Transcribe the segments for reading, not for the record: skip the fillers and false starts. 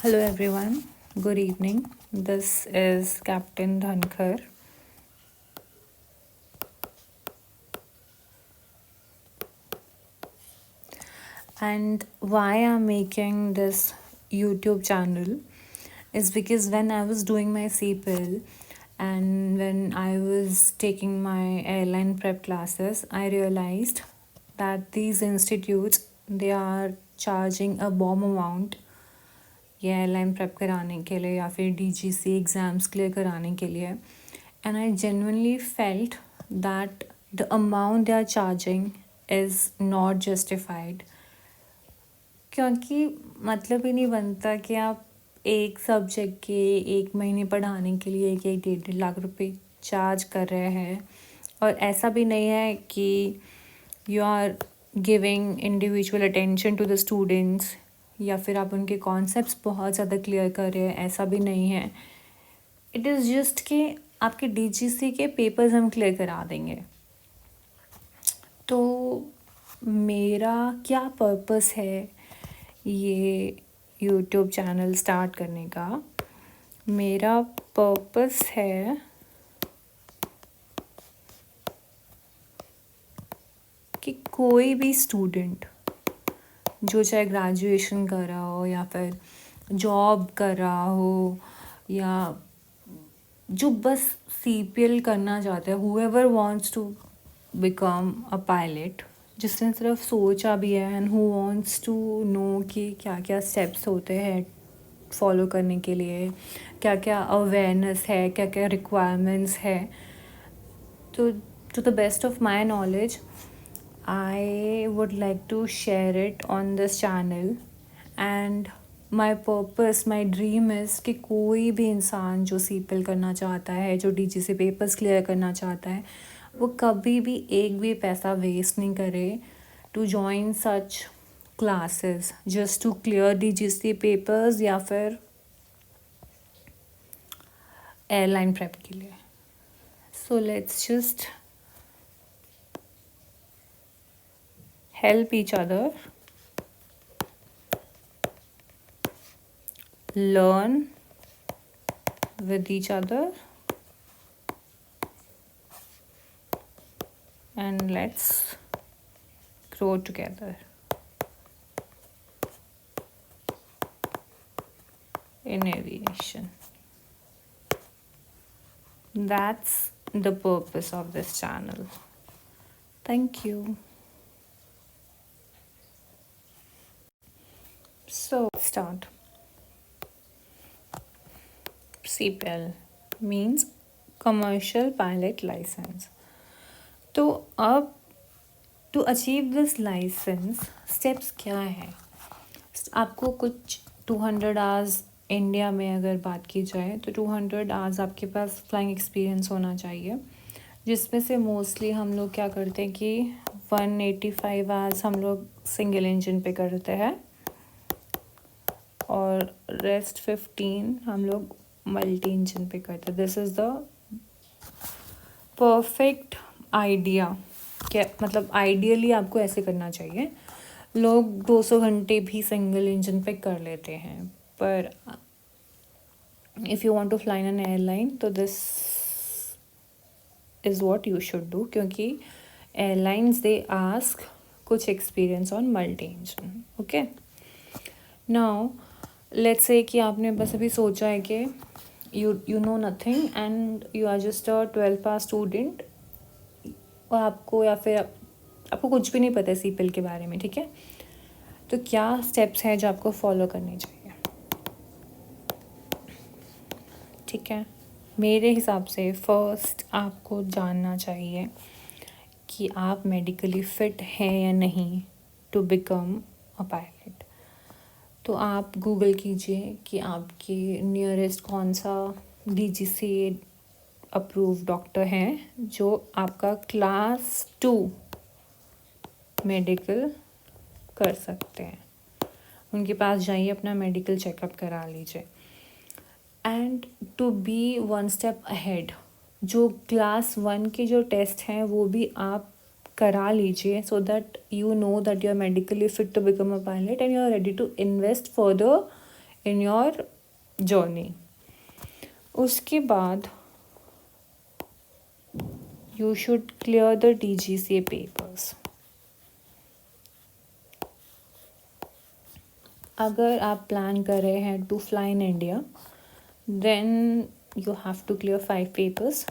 Hello everyone, good evening. This is Captain Dhankar. And why I'm making this YouTube channel is because when I was doing my CPL and when I was taking my airline prep classes, I realized that these institutes they are charging a bomb amount ये airline prep कराने के लिए या फिर DGC exams clear कराने के लिए and I genuinely felt that the amount they are charging is not justified क्योंकि मतलब ही नहीं बनता कि आप एक सब्जेक्ट के 1 महीने पढ़ाने के लिए 1-1 डेढ़ लाख रुपए चार्ज कर रहे हैं और ऐसा भी नहीं है कि you are giving individual attention to the students या फिर आप उनके कॉन्सेप्ट्स बहुत ज़्यादा क्लियर कर रहे हैं, ऐसा भी नहीं है. इट इज़ जस्ट कि आपके DGC के पेपर्स हम क्लियर करा देंगे. तो मेरा क्या पर्पस है ये यूट्यूब चैनल स्टार्ट करने का? मेरा पर्पस है कि कोई भी स्टूडेंट जो चाहे ग्रेजुएशन कर रहा हो या फिर जॉब कर रहा हो या जो बस CPL करना चाहता है, whoever wants to become a pilot, जिसने सिर्फ सोचा भी है and who wants to know कि क्या क्या स्टेप्स होते हैं फॉलो करने के लिए, क्या क्या अवेयरनेस है, क्या क्या रिक्वायरमेंट्स है. तो to the best of my knowledge I would like to share it on this channel and my purpose, my dream is कि कोई भी इंसान जो CPL करना चाहता है, जो DGC पेपर्स क्लियर करना चाहता है, वो कभी भी एक भी पैसा वेस्ट नहीं करे to join such classes just to clear DGC papers या फिर एयरलाइन प्रेप के लिए. So let's just help each other, learn with each other, and let's grow together in aviation. That's the purpose of this channel. Thank you. So start. CPL means commercial pilot license. तो अब to achieve this license steps क्या है? आपको कुछ 200 hours India में अगर बात की जाए तो 200 आवर्स आपके पास फ्लाइंग एक्सपीरियंस होना चाहिए, जिसमें से मोस्टली हम लोग क्या करते हैं कि 185 आवर्स हम लोग सिंगल इंजन पे करते हैं और रेस्ट 15 हम लोग मल्टी इंजन पे करते हैं. This is the perfect idea. क्या मतलब आइडियली आपको ऐसे करना चाहिए. लोग 200 घंटे भी सिंगल इंजन पे कर लेते हैं, पर if you want to fly an airline तो this is what you should do, क्योंकि एयरलाइंस दे आस्क कुछ experience on multi engine. Okay, now let's say कि आपने बस अभी सोचा है कि you know nothing and you are just a 12th pass student और आपको या फिर आपको कुछ भी नहीं पता है CPL के बारे में. ठीक है, तो क्या स्टेप्स हैं जो आपको फॉलो करने चाहिए? ठीक है, मेरे हिसाब से फर्स्ट आपको जानना चाहिए कि आप मेडिकली फ़िट हैं या नहीं टू बिकम अ पायलट. तो आप गूगल कीजिए कि आपके नियरेस्ट कौन सा DGC अप्रूव डॉक्टर हैं जो आपका क्लास 2 मेडिकल कर सकते हैं. उनके पास जाइए, अपना मेडिकल चेकअप करा लीजिए. And to be 1 step ahead, जो क्लास 1 के जो टेस्ट हैं वो भी आप करा लीजिए so that you know that you are medically fit to become a pilot and you are ready to invest further in your journey. उसके बाद you should clear the TGCA papers. अगर आप प्लान कर रहे हैं to fly in India, then you have to clear 5 papers.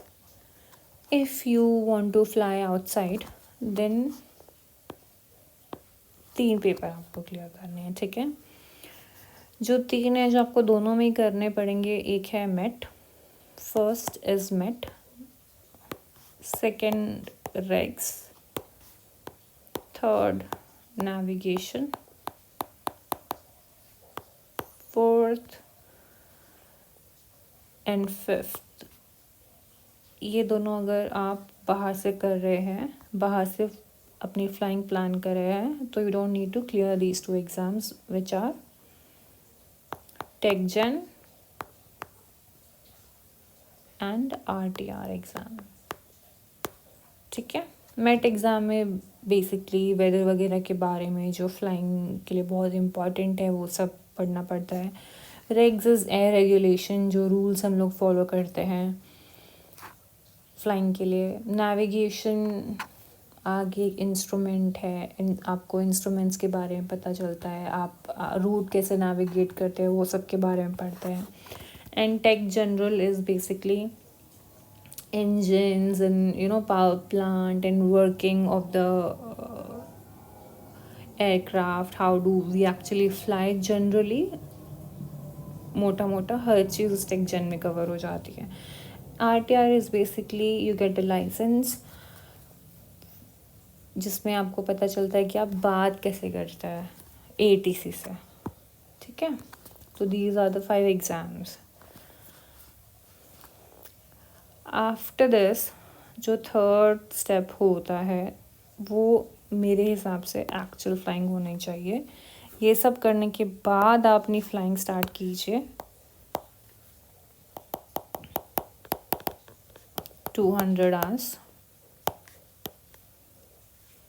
If you want to fly outside, then 3 paper आपको clear करने हैं, ठीक है। जो 3 है जो आपको दोनों में ही करने पड़ेंगे, एक है met, first is met, second regs, third navigation, fourth and fifth. ये दोनों अगर आप बाहर से कर रहे हैं, बाहर से अपनी फ्लाइंग प्लान कर रहे हैं, तो you don't need to clear these 2 exams which are टेकजेन एंड RTR एग्ज़ाम, ठीक है। मेट एग्ज़ाम में बेसिकली वेदर वगैरह के बारे में जो फ्लाइंग के लिए बहुत इम्पॉर्टेंट है वो सब पढ़ना पड़ता है। रेग्स इज़ एयर रेगुलेशन, जो रूल्स हम लोग फॉलो करते हैं फ्लाइंग के लिए। नेविगेशन आगे इंस्ट्रूमेंट है, आपको इंस्ट्रूमेंट्स के बारे में पता चलता है, आप रूट कैसे नेविगेट करते हैं वो सब के बारे में पढ़ते हैं। And tech general is basically engines and power plant and working of the aircraft, how do we actually fly generally, मोटा मोटा हर चीज़ उस टेक जन में कवर हो जाती है। RTR is basically you get a licence, जिसमें आपको पता चलता है कि आप बात कैसे करते हैं ATC से, ठीक है। तो these are the 5 exams. After this जो थर्ड स्टेप होता है वो मेरे हिसाब से एक्चुअल फ्लाइंग होनी चाहिए। ये सब करने के बाद आप अपनी फ्लाइंग स्टार्ट कीजिए। 200 आवर्स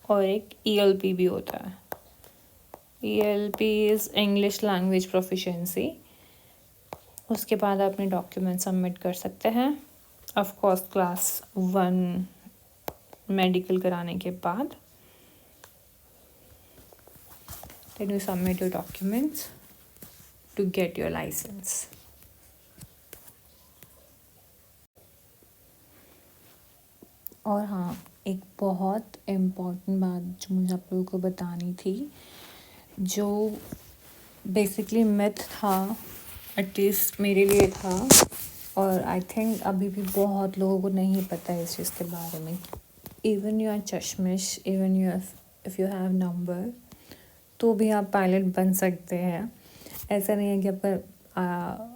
और एक ELP भी होता है। ELP is English language proficiency. उसके बाद आप अपने डॉक्यूमेंट सबमिट कर सकते हैं। ऑफ कोर्स क्लास 1 मेडिकल कराने के बाद then you submit your documents to get your license. और हाँ, एक बहुत इम्पॉर्टेंट बात जो मुझे आप लोगों को बतानी थी, जो बेसिकली मिथ था, एटलीस्ट मेरे लिए था, और आई थिंक अभी भी बहुत लोगों को नहीं पता है इस चीज़ के बारे में। इवन यू आर चश्मिश, even you if you have number, तो भी आप पायलट बन सकते हैं। ऐसा नहीं है कि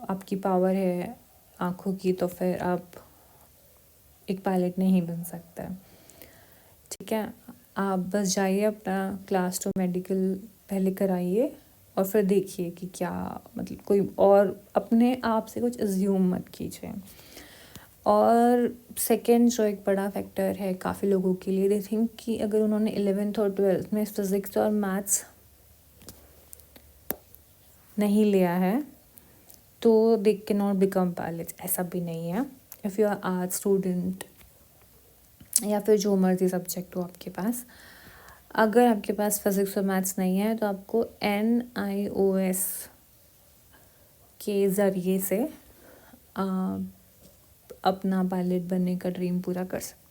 आपकी पावर है आँखों की तो फिर आप एक पायलट नहीं बन सकता, ठीक है। आप बस जाइए, अपना क्लास 2 मेडिकल पहले कराइए और फिर देखिए कि क्या, मतलब कोई और अपने आप से कुछ अज्यूम मत कीजिए। और सेकंड जो एक बड़ा फैक्टर है काफ़ी लोगों के लिए, दे थिंक कि अगर उन्होंने 11th और 12th में फिज़िक्स और मैथ्स नहीं लिया है तो they can not become pilot. ऐसा भी नहीं है। If you are art student या फिर जो मर्जी सब्जेक्ट हो आपके पास, अगर आपके पास फिज़िक्स और मैथ्स नहीं है तो आपको NIOS के ज़रिए से अपना पायलट बनने का ड्रीम पूरा कर सकते हैं।